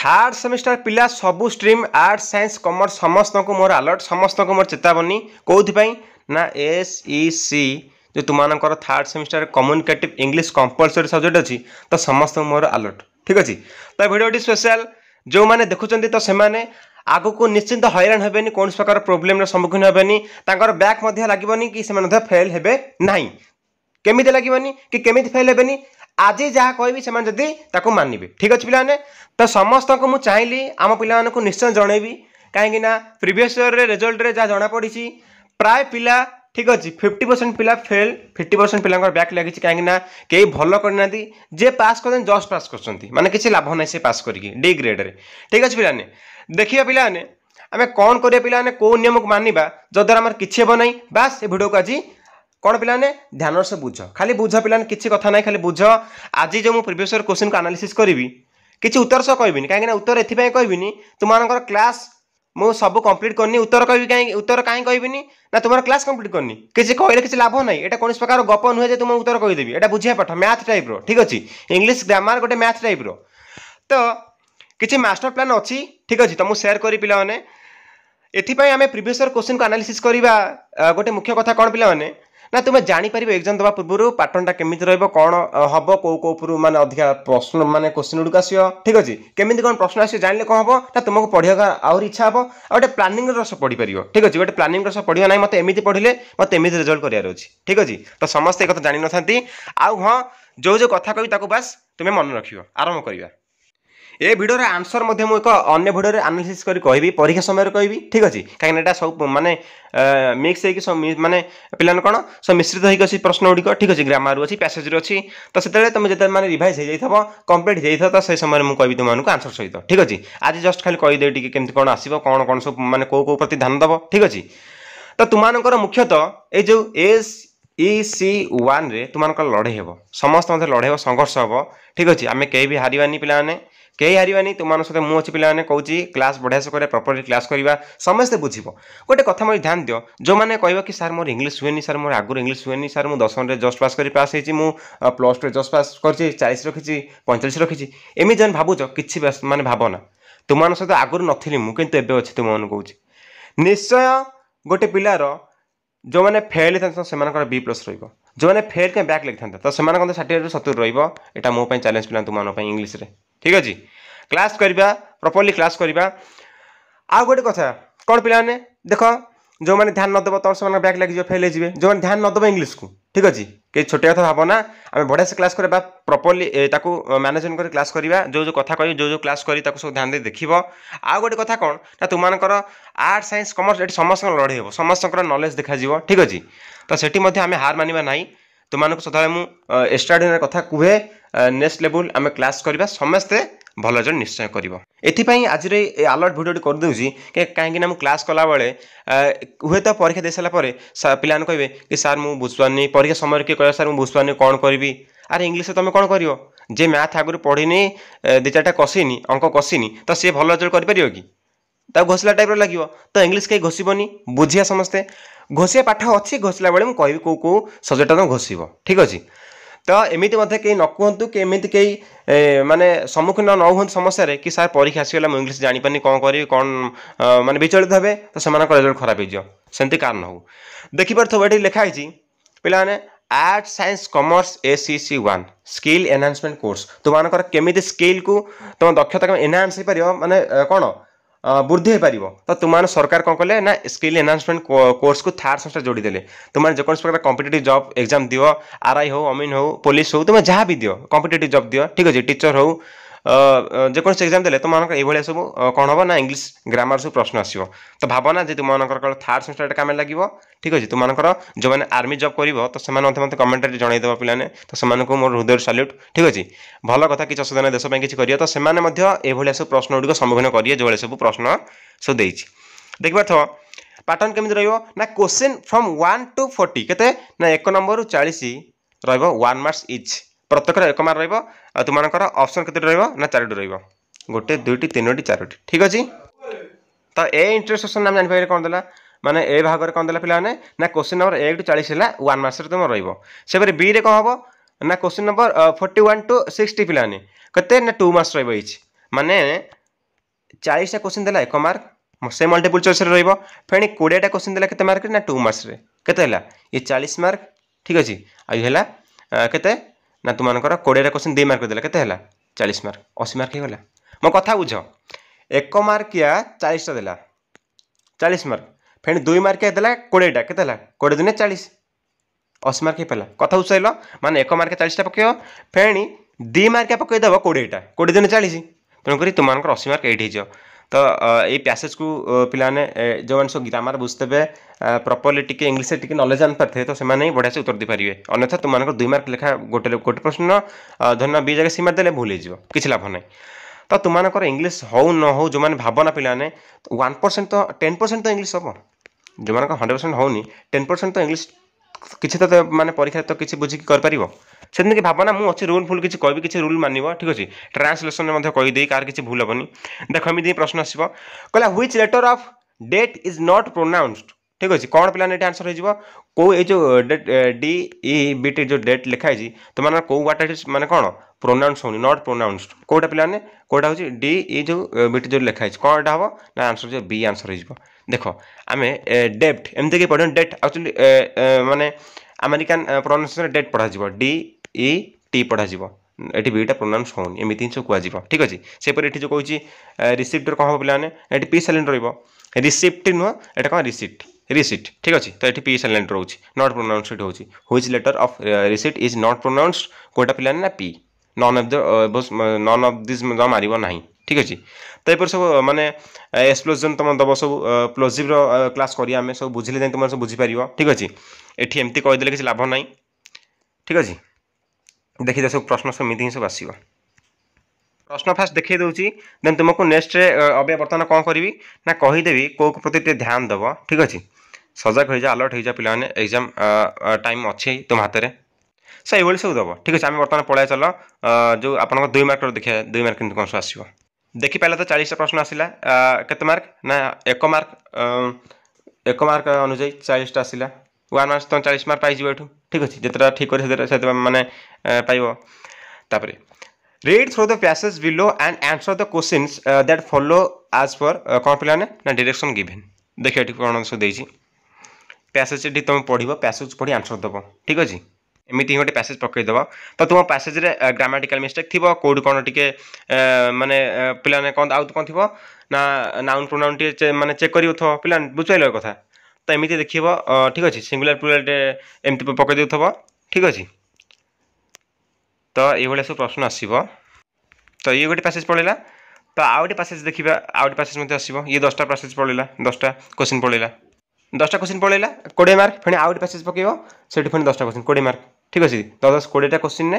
Third semester पिला सबू stream arts science commerce समस्त को मोर अलर्ट समस्त को मोर चेतावनी कौन ना SEC जो तुमकर third semester communicative English compulsory subject अच्छी तो समस्त मोर अलर्ट ठीक अच्छे। तो भिडियोटी स्पेशल जो मैंने देखुं तो से आग को निश्चिंत हैरान हेनी कौन प्रकार प्रोब्लेम सम्मुखीन हेनी बैक लगे कि फेल हे ना केमी लगे कि केमी फेल हेनी आज जहाँ कहि से जदि मानवे ठीक अच्छे पिलाने। तो समस्त को मुझे चाहिए आम पिला निश्चय जनइबी कहीं प्रीवियस ईयर रिजल्ट रे जहाँ जना पड़ी प्राय पिला ठीक अच्छे 50% पिला फेल 50% पिला बैक लगी कहीं कई भल करना जे पास कर जस्ट पास कर माने किसी लाभ ना से पास करके डी ग्रेड रे ठीक अच्छे पिलाने। देखिए पिलाने आम कौन करिया पिलाने को नियम को मानिबा जद्वारा आम किसी हे ना बास ये भिडियो को आज कौन पिलाने ध्यान से बुझ खाली बुझ पिलाने किसी कथा ना खाली बुझ आज जो मुझे प्रीवियस ईयर क्वेश्चन को एनालिसिस करी किसी उत्तर सह कहबी कहीं उत्तर एपाई कहबी तुम क्लास मु सब कंप्लीट करनी उत्तर कह कहीं उत्तर कहीं कहबी ना तुम क्लास कंप्लीट करनी किसी कहले किसी लाभ ना यहाँ कौन प्रकार गप नुहे तुम उत्तर कहीदेवी यहाँ बुझे पाठ मैथ टाइप रो ठीक अच्छे इंग्लिश ग्रामर गोटे मैथ टाइप रो। तो किसी मास्टर प्लान अच्छी ठीक अच्छे तो मुझे सेयार करी पिलाने एथिपाई आम प्रीवियस ईयर क्वेश्चन को एनालिसिस करवा गोटे मुख्य कथा कौन पिलाने ना तुम जापर एग्जाम देवा पूर्व पैटर्न केमी कौन हम कौ माने अधिका प्रश्न माने क्वेश्चन गुड़क आसो ठीक अच्छे केमी कौन प्रश्न आस जानले कौन हम ना तुमको पढ़ा आहरी इच्छा हम गोटे प्लानिंग रस पढ़ी पार ठीक अच्छे गोटे प्लानिंग रस पढ़ा ना मत एमती पढ़ले मत एमती रिजल्ट करार अच्छी ठीक अच्छे। तो समस्ते एक जान ना आउ हाँ जो जो कथा कही बास तुम्हें मन रख आरंभ करवा ए भिडियो आंसर मध्य एक अन्य भिडियो एनालिसिस करी कहबी परीक्षा समय कहबी ठीक अच्छे कहीं सब माने मिक्स होगी माने पिलाने कौन सब मिश्रित होगी प्रश्न गुड़िक ठीक अच्छे ग्रामर अच्छी पैसेज अच्छी तो से तुम जो मैंने रिवाइज हो जाइए कम्प्लीट हो तो से समय मुझे कहबी तुमको आंसर सहित ठीक अच्छे आज जस्ट खाली कहीदे टी केमती कौन आसो कौन कौन सब माने कौ प्रति ध्यान दब ठीक अच्छे। तो तुमर मुख्यतः ये जो SEC1 रे तुमको लड़े हे समस्त लड़े संघर्ष हम ठीक अच्छे आम कहीं भी हारवानी पिलाने कई हारवानी तुम सहित मुझे पिलाने कौच क्लास बढ़िया से करें प्रॉपर्ली क्लास करवा समस्ते बुझ गोटे कथा मुझे ध्यान दियो जो मैंने कह कि सार मोर इंग्लिश हुए सर मोर आगुरी इंग्लिश हुए सर मुझे 10 में जस्ट पास कर पास हो प्लस 2 जस्ट पास कर 40 रखी 45 रखी एमती जन भावुच कि माने भावना तुम सहित आगुरी नी मुझे एवं अच्छे तुम कौच निश्चय गोटे पिलार जो मैंने फेल से B+ जो मैंने फेल के बैक लगी था तो से 60-70 रहा मो चैलेंज पिला तुम इंग्लिश रे ठीक अच्छे क्लास करवा प्रॉपर्ली क्लास करवा। आ गोटे कथा कौन पिलाने देख जो मैंने ध्यान नदेव तो से बैक लगे फेल हो जो मैंने ध्यान नदेव इंग्लिश को ठीक अच्छे कई छोटे कथा भावना आम बढ़िया से क्लास करवा प्रॉपर्ली मैनेजमेंट कर क्लास करवा जो जो कथा कही जो जो क्लास करी सब ध्यान दे देख। आ गोटे कथा कौन ना तुमकर आर्ट्स साइंस कॉमर्स ये समस्त लड़े हो समस्त नॉलेज देखा ठीक अच्छे। तो सेठी आम हार मानिबा नहीं तुमको सदा मुझे एक्स्ट्राऑर्डिनरी कथा कहे नेक्स्ट लेवल आम क्लास करवा समस्ते भल रिजल्ट निश्चय कर आज अलर्ट भिडियो करदे कहीं मुझे क्लास कला बेले हुए तो परीक्षा दे सारापर पिला कहे कि सार मुझे बुझपानी परीक्षा समय किए कह सार मुझे बुझपानी कौन करी अरे इंग्लिश तुम कौन कर जे मैथ आगुरी पढ़ीनी 2-4टा कषिनी अंक कषिनी तो सी भल रिजल्ट कर कि घोषला टाइप लगे तो इंग्लिश कहीं घोषबनी बुझिया समस्ते घोषिया पाठ अच्छी घोषला बेले मुझे कहि कौ सब्जेक्ट तुम घोषब ठीक अच्छे। तो एमती कहीं न कहतु कि एमती कहीं माने सम्मुखीन न हूँ समस्या कि सार परीक्षा आसगला मुझे इंग्लिश जापानी कौन करी कौन माने विचलित हे तो से रिजल्ट खराब होमती कार न हो देखिपार ये लिखाई पिलाने arts science commerce SEC1 skill enhancement course तुमको केमी स्किल को तुम दक्षता एनहांस हो पार माने कौन वृद्धि हो पार तो तुम सरकार कौन कले ना स्किल एनहांसमेंट कोर्स को थर्ड सेमेस्टर जोड़ीदे तुम जो प्रकार कॉम्पिटिटिव जॉब एग्जाम दियो RI हो अमीन हो पुलिस हो तुम जहाँ भी दियो कॉम्पिटिटिव जॉब दियो ठीक अच्छे टीचर हो जो एग्जाम देले तुम ये सब कौन हम ना इंग्लिश ग्रामर सब प्रश्न आसो तो भावना जे तुम थर्ड सेमेस्टर काम लगे ठीक अच्छे तुमको जो मैंने आर्मी जॉब कर तो से मत कमेंट जनईदेव पिलाने तो से मोर हृदय सल्यूट ठीक अच्छे भल कथा किसी असुविधा देश किसी करिए तो से सब प्रश्न गुड़िक सम्मुखीन करिए जो सब प्रश्न सब देती देखिए पैटर्न केमी रहा क्वेश्चन फ्रॉम 1 to 40 केते ना 1 नंबर 40 1 मार्क्स इच प्रत्येक 1 मार्क तुमको ऑप्शन केते ना 4टी रोटे 2टी 3टी 4टी ठीक अच्छे। तो ए इंटरेस्टेशन आम जापर कौन देला माने ए भाग में कौन देला पिलाने ना क्वेश्चन नंबर 1 to 40 है 1 मार्क्स तुम रही बी रे कौन हम ना क्वेश्चन नंबर 41 to 60 पिलाने केते ना 2 मार्क्स रही माने 40टा क्वेश्चन देला 1 मार्क से मल्टीपल चॉइस रे रहइबो फेणी 20टा क्वेश्चन देला केते मार्क रे ना 2 मार्क्स रे केते हला ये 40 मार्क ठीक अछि आ हला केते ना तुमानकर 20टा क्वेश्चन 2 मार्क देला केते हला 40 मार्क 80 मार्क हे गला मो कथा बुझ 1 मार्क या 40टा देला 40 मार्क फेणी 2 मार्क देला 20टा केते हला 20 दुने 40 80 मार्क पेला कथा उचाइल माने 1 मार्क 40टा पकेयो फेणी 2 मार्क पकई दबो 20टा 20 दिन 40 तेणुक तुमको 80 मार्क एट हो तो ये पैसेज को पिलाने जो मैंने सब ग्रामर बुझते प्रॉपर्ली टिके इंग्लिश से टिके नॉलेज जान पारे तो से बढ़िया से उत्तर दे पारे अन्यथा तुम 2 मार्क लेखा गोटे गोटे प्रश्न धरना 2 जगह सी मार्क देले भूल हो किसी लाभ ना तो तुमको इंग्लिश हो न हो जो मैंने भावना पिलाने 1% तो 10% तो इंग्लिश हम जो मैंने 100% होनी 10% तो इंग्लिश किसी तो माने परीक्षा तो किसी बुझिकी कर पारिबो सेदिन के भावना मु अच्छी रूल फुल किसी कहबी किसी रूल मानिबो ठीक अछि ट्रांसलेशन में कहि दे कार किसी भूल हेबनी देखो एमि प्रश्न आसीबो कहला which letter of debt is not pronounced ठीक अछि कोन प्लान एटा आंसर हो जिवो को ए जो डी ई बीटी जो डेट लिखा है तो माने को वाट इज माने कोन प्रोनाउंस होनी नॉट प्रोनाउंस्ड कोटा प्लान कोटा होची डी ई जो बीटी जो लिखा है कोन एटा हबो ना आंसर जो बी आंसर हो जिवो देखो आमे डेट एमते के पढन डेट एक्चुअली माने अमेरिकन प्रोनाउंसिएशन डेट पढ़ा जिवो डी ई टी पढ़ा जिवो एटी बीटा प्रोनाउंस होनी एमिति सब कुआ जिवो ठीक अछि से पर एटी जो कहूची रिसिप्टर कह हबो प्लान एटी पी साइलेंट रहइबो रिसिप्ट नो एटा कह रिसिप्ट रिसिट ठीक अछि तो एटी पी साइलेंट रहउची नॉट प्रोनाउंस्ड होउची which letter of receipt is not pronounced कोटा प्लान ना पी नॉन ऑफ दिस जो मारिबो नाही ठीक अछि तो ये सब माने एक्सप्लोजन तुम दब सब प्लोजिव क्लास करिया हमें सब बुझिले जाय तुम सब बुझी पारिबो ठीक अछि एठी एमती कहि देले किसी लाभ नाही ठीक अछि देखि सब प्रश्न सब मिथिं सब आसीबो प्रश्न फास्ट देखै दउची देन तुमको नेक्स्ट रे अबे वर्तमान कोन करबी ना कहि देबी को प्रति ते ध्यान दबो ठीक अछि सजग हो जा अलर्ट हो जा पिला माने एग्जाम टाइम अछि तुम हाथ रे सही बोल सब दबो ठीक अछि हम वर्तमान पळाय चलो जो आपन 2 मार्क देखिया 2 मार्क किंतु कोन आसीबो देखि पहले तो 40 प्रश्न आसिला केते मार्क ना 1 मार्क अनुଯାयी 40 आसिला 1 मार्क तो 40 मार्क पाई जिवठु ठीक अछि जेतरा ठीक करे से माने पाइबो तापरे read through the passage below and answer the questions that follow as per कोन पिलाने ना डायरेक्शन गिवन देखिए एठी कोन सो देछि पैसेज एठी तुम पढिबो पैसेज पढि आंसर दबो ठीक अछि एमिति गोटे पैसेज पकई दबो तो तुम पैसेज रे ग्रामेटिकल मिस्टेक थिबो कोड कोन टिके माने पिलाने कोन आउट कोन थिबो ना नाउन प्रोनाउन टे माने चेक करियो थो पिला बुझाइलो कथा तो एमिति देखिबो ठीक अछि सिंगुलर प्लुरल एमिति पकई देथबो ठीक अछि तो ये भले सब प्रश्न आसीबो तो ये गोटे पैसेज पढिला तो आउटे पैसेज देखिबा आउटे पैसेज मध्ये आसीबो ये 10टा पैसेज पढिला 10टा क्वेश्चन पढिला 10टा क्वेश्चन पढिला 20 मार्क फेनी आउट पैसेज पकेबो सेठी फेनी 10टा क्वेश्चन 20 मार्क ठीक अछि 10 20टा क्वेश्चन ने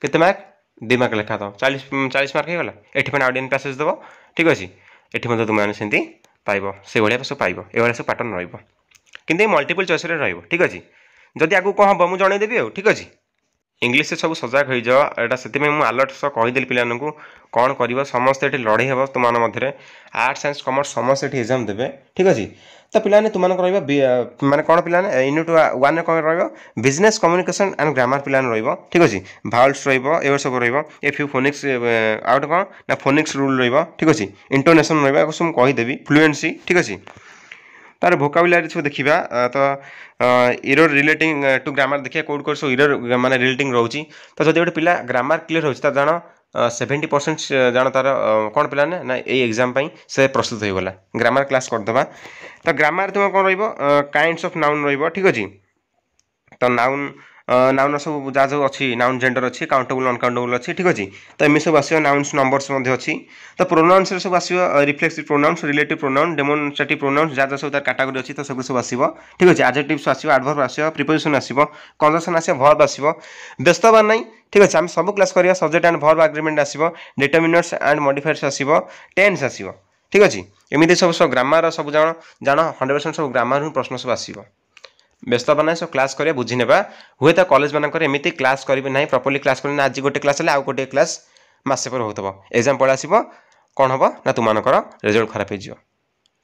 केते मार्क 2 मार्क लिखा दो 40 मार्क हे गला एठी फेनी आउट पैसेज दबो ठीक अछि एठी मध्ये तुम माने सेंती पाइबो से भलिया सब पाइबो ए भलिया सब पैटर्न रहइबो किंतु मल्टीपल चॉइस रे रहइबो ठीक अछि जदि आगु को हबो मु जणै देबी ठीक अछि इंग्लिश से सब सजग हो जाओ एटा से आलर्ट सह कहीदेली पिलानू कौन कर समस्ते ये लड़े हे तुम मध्य आर्ट्स साइंस कमर्स समस्त ये एग्जाम देवे ठीक अच्छे तो पिलाने तुम माने कौन पिलाने यूनिट 1 कौन रही बिजनेस कम्युनिकेशन एंड ग्रामर पिलाने ठीक अच्छे भावल्स रे सब रे फ्यू फोनिक्स आउट कौन ना फोनिक्स रूल ठीक अच्छे इंटोनेशन सब कहीदेवी फ्लुएंसी ठीक अच्छे तार भोकाबुलारी सब देखा तो इरर रिलेटिंग टू ग्रामर देखिए कौट कौट सब इरर माने रिलेटिंग रोची तो जब गोटे पिला ग्रामर क्लीयर होता जान 70% जान तार कौन पिला ना ये एग्जाम से प्रस्तुत हो गला ग्रामर क्लास करदे तो ग्रामर तुम कौन काइंड्स ऑफ नाउन ठीक अच्छे तो नाउन नाउन सब जहाँ जो अच्छी नाउन जेंडर अच्छी काउंटेबल अनकाउंटेबल अच्छी ठीक अच्छे तो एम सब आसो नाउन्स नंबर्स अच्छी तो प्रोनाउंस सब आसो reflexive pronouns relative pronoun demonstrative pronouns जहाँ सब तार कैटेगरी अच्छी तो सब आसो ठीक अच्छे एडजेक्टिव्स आसो एडवर्ब आसो प्रिपोजिशन आसो कंजक्शन आसो वर्ब आसो व्यस्त बार नहीं ठीक अच्छे आम सब क्लास करिया सब्जेक्ट एंड वर्ब एग्रीमेंट आसो डिटरमिनर्स एंड मॉडिफायर्स आसो टेंस आसो ठीक अच्छे एमती सब ग्रामर सब जान 100% सब ग्रामर प्रश्न सब आसो व्यस्त बना सब क्लास करिया बुझी नेबा हुए तो कॉलेज मानकर एमती क्लास करेंगे ना प्रॉपर्ली क्लास करेंगे आज गोटे क्लास है आउ गोटे क्लास मसे पर होता एग्जाम पड़ा आसो कौन हम ना तुम रिजल्ट खराब हो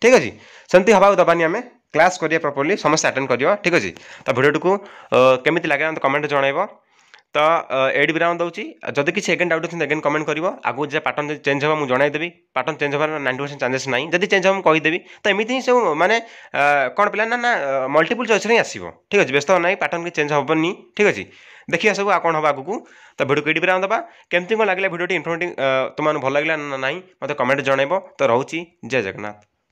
ठीक अच्छे सेमती हवा दबानी आम क्लास करिया प्रॉपर्ली समस्त अटेंड करियो ठीक अच्छे तो भिडियो को केमिति लगे कमेंट जनइब तो एड विराम दूसरी जदि किसी एगेन डाउट अच्छे एगेन कमेंट कर आगू जो पैटर्न जो चेंज हो मुझे जनईदेवी पैटर्न चेंज होवार 90% चांसेस ना जब चेंज हो मुझे तो एमती ही सब माने कौन पे ना मल्टीपल चॉइस ही आसो ठीक अच्छे व्यस्त ना पैटर्न की चेंज हेनी ठीक अच्छे देखिए सब कौन हम आगू तो भिडियो को विराम देवा केमती कौन लगे भिडियो इनफर्मेटिव तुम भल लगे ना ना मत कमेंट जनइब तो रोची जय जगन्नाथ।